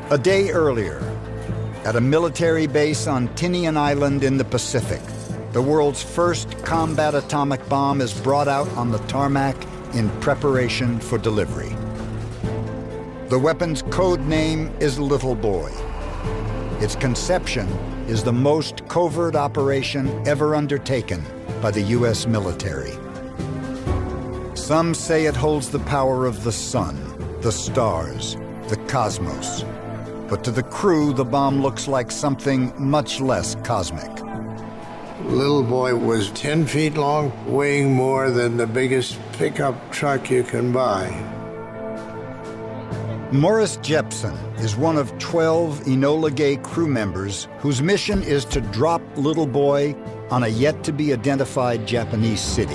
A day earlier, at a military base on Tinian Island in the Pacific, the world's first combat atomic bomb is brought out on the tarmac in preparation for delivery. The weapon's code name is Little Boy. Its conception is the most covert operation ever undertaken by the U.S. military. Some say it holds the power of the sun, the stars, the cosmos. But to the crew, the bomb looks like something much less cosmic. Little Boy was 10 feet long, weighing more than the biggest pickup truck you can buy. Morris Jepson is one of 12 Enola Gay crew members whose mission is to drop Little Boy on a yet-to-be-identified Japanese city.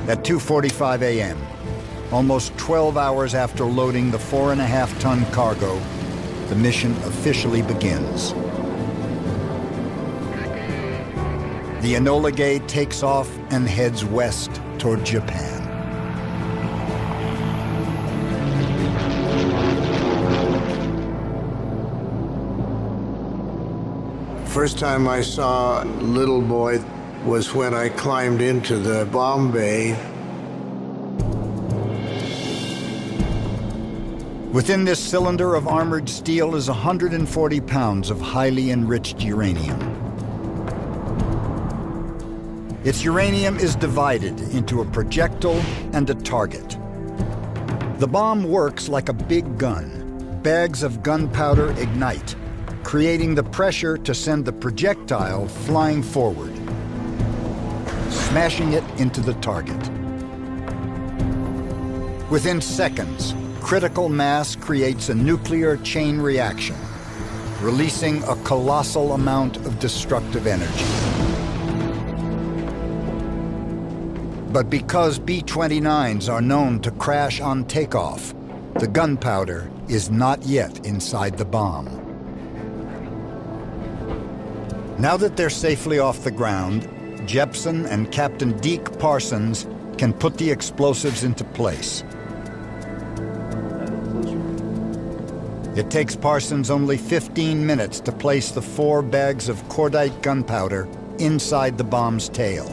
At 2:45 a.m., almost 12 hours after loading the 4.5-ton cargo, the mission officially begins. The Enola Gay takes off and heads west toward Japan. First time I saw Little Boy was when I climbed into the bomb bay. Within this cylinder of armored steel is 140 pounds of highly enriched uranium. Its uranium is divided into a projectile and a target. The bomb works like a big gun. Bags of gunpowder ignite, creating the pressure to send the projectile flying forward, smashing it into the target. Within seconds, critical mass creates a nuclear chain reaction, releasing a colossal amount of destructive energy. But because B-29s are known to crash on takeoff, the gunpowder is not yet inside the bomb. Now that they're safely off the ground, Jepson and Captain Deke Parsons can put the explosives into place. It takes Parsons only 15 minutes to place the 4 bags of cordite gunpowder inside the bomb's tail.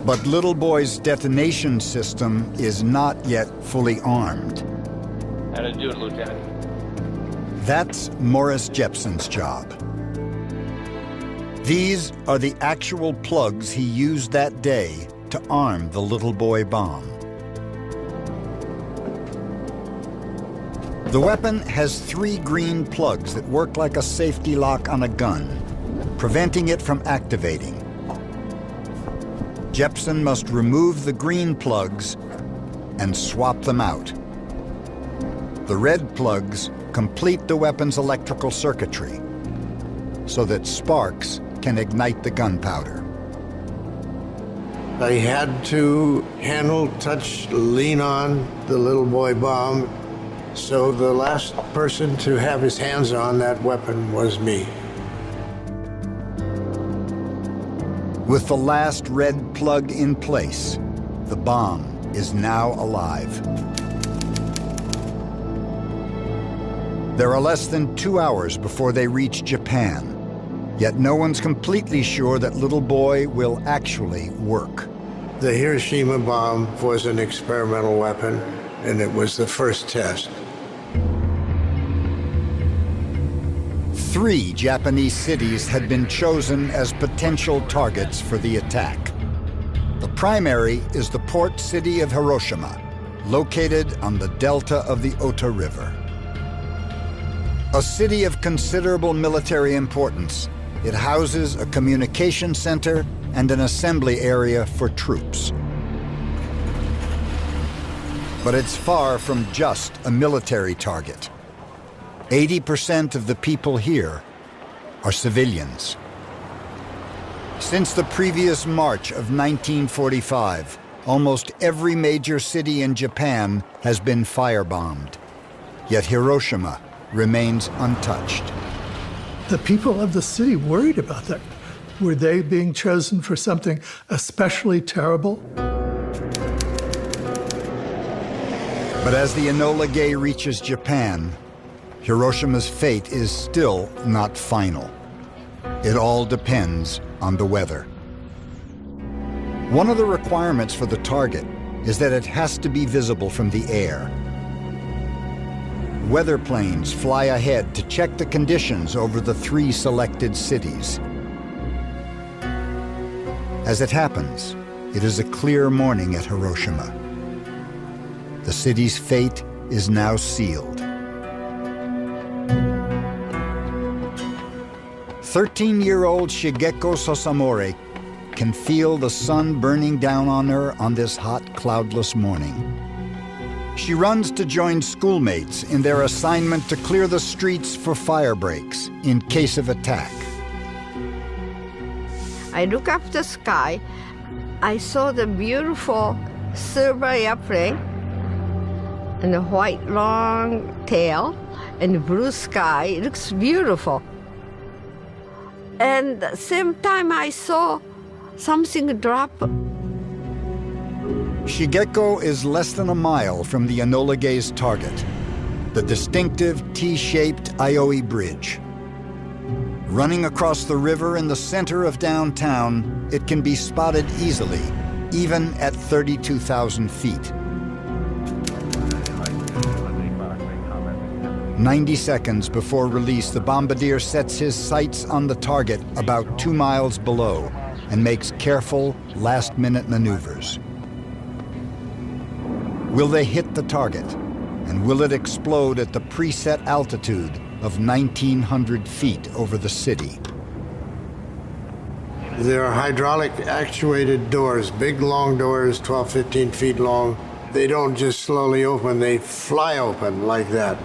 But Little Boy's detonation system is not yet fully armed. How to do it, Lieutenant? That's Morris Jepson's job. These are the actual plugs he used that day to arm the Little Boy bomb. The weapon has 3 green plugs that work like a safety lock on a gun, preventing it from activating. Jepson must remove the green plugs and swap them out. The red plugs complete the weapon's electrical circuitry so that sparks can ignite the gunpowder. I had to handle, touch, lean on the Little Boy bomb. So the last person to have his hands on that weapon was me. With the last red plug in place, the bomb is now alive. There are less than 2 hours before they reach Japan, yet no one's completely sure that Little Boy will actually work. The Hiroshima bomb was an experimental weapon, and it was the first test. 3 Japanese cities had been chosen as potential targets for the attack. The primary is the port city of Hiroshima, located on the delta of the Ota River. A city of considerable military importance, it houses a communication center and an assembly area for troops. But it's far from just a military target. 80% of the people here are civilians. Since the previous March of 1945, almost every major city in Japan has been firebombed. Yet Hiroshima remains untouched. The people of the city worried about that. Were they being chosen for something especially terrible? But as the Enola Gay reaches Japan, Hiroshima's fate is still not final. It all depends on the weather. One of the requirements for the target is that it has to be visible from the air. Weather planes fly ahead to check the conditions over the 3 selected cities. As it happens, it is a clear morning at Hiroshima. The city's fate is now sealed. 13-year-old Shigeko Sosamore can feel the sun burning down on her on this hot, cloudless morning. She runs to join schoolmates in their assignment to clear the streets for fire breaks in case of attack. I look up the sky. I saw the beautiful silver airplane and the white long tail and the blue sky. It looks beautiful. And at the same time, I saw something drop. Shigeko is less than a mile from the Enola Gay's target, the distinctive T-shaped Aioi Bridge. Running across the river in the center of downtown, it can be spotted easily, even at 32,000 feet. 90 seconds before release, the bombardier sets his sights on the target about 2 miles below and makes careful, last-minute maneuvers. Will they hit the target? And will it explode at the preset altitude of 1,900 feet over the city? There are hydraulic actuated doors, big long doors, 12, 15 feet long. They don't just slowly open, they fly open like that.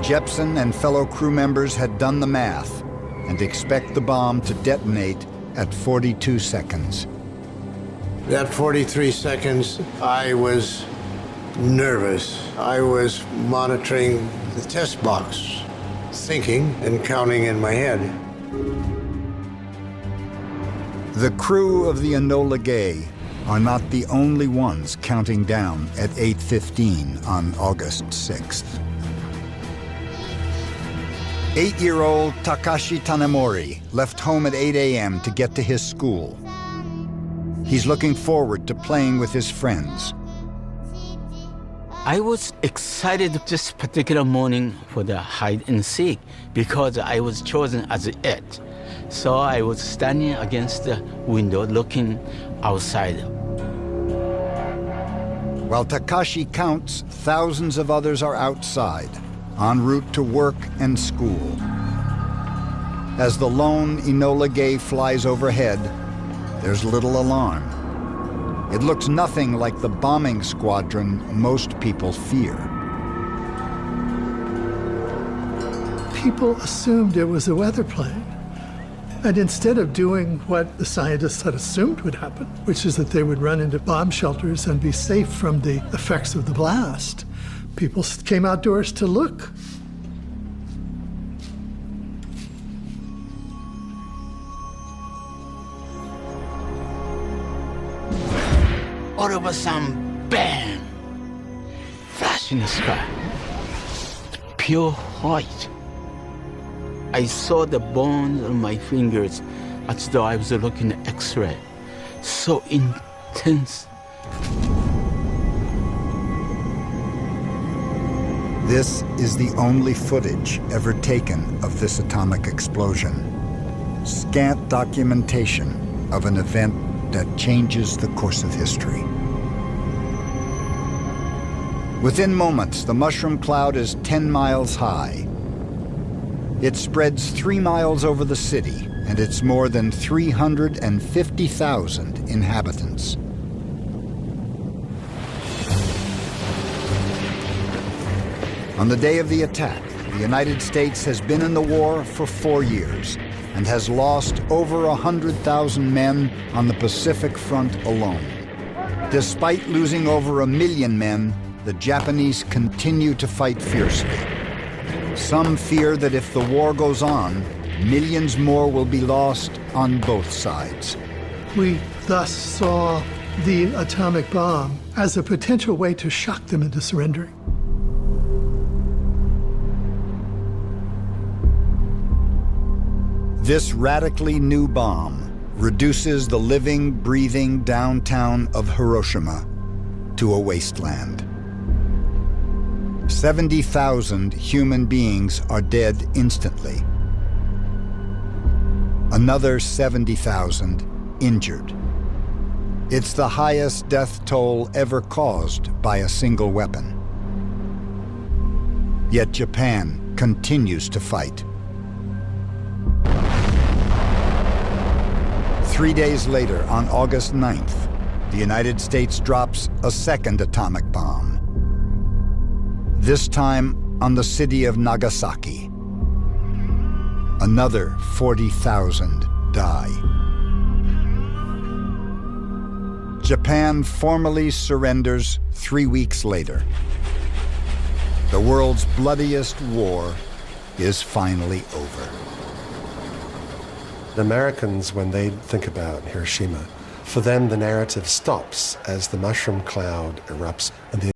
Jepsen and fellow crew members had done the math and expect the bomb to detonate at 42 seconds. That 43 seconds, I was nervous. I was monitoring the test box, thinking and counting in my head. The crew of the Enola Gay are not the only ones counting down at 8:15 on August 6th. 8-year-old Takashi Tanemori left home at 8 a.m. to get to his school. He's looking forward to playing with his friends. I was excited this particular morning for the hide and seek because I was chosen as it. So I was standing against the window looking outside. While Takashi counts, thousands of others are outside, en route to work and school. As the lone Enola Gay flies overhead, there's little alarm. It looks nothing like the bombing squadron most people fear. People assumed it was a weather plane. And instead of doing what the scientists had assumed would happen, which is that they would run into bomb shelters and be safe from the effects of the blast, people came outdoors to look. All of a sudden, bang! Flash in the sky. Pure white. I saw the bones on my fingers as though I was looking at X-ray. So intense. This is the only footage ever taken of this atomic explosion. Scant documentation of an event that changes the course of history. Within moments, the mushroom cloud is 10 miles high. It spreads 3 miles over the city, and it's more than 350,000 inhabitants. On the day of the attack, the United States has been in the war for 4 years and has lost over 100,000 men on the Pacific Front alone. Despite losing over 1 million men, the Japanese continue to fight fiercely. Some fear that if the war goes on, millions more will be lost on both sides. We thus saw the atomic bomb as a potential way to shock them into surrendering. This radically new bomb reduces the living, breathing downtown of Hiroshima to a wasteland. 70,000 human beings are dead instantly. Another 70,000 injured. It's the highest death toll ever caused by a single weapon. Yet Japan continues to fight. 3 days later, on August 9th, the United States drops a second atomic bomb. This time on the city of Nagasaki. Another 40,000 die. Japan formally surrenders 3 weeks later. The world's bloodiest war is finally over. The Americans, when they think about Hiroshima, for them the narrative stops as the mushroom cloud erupts and the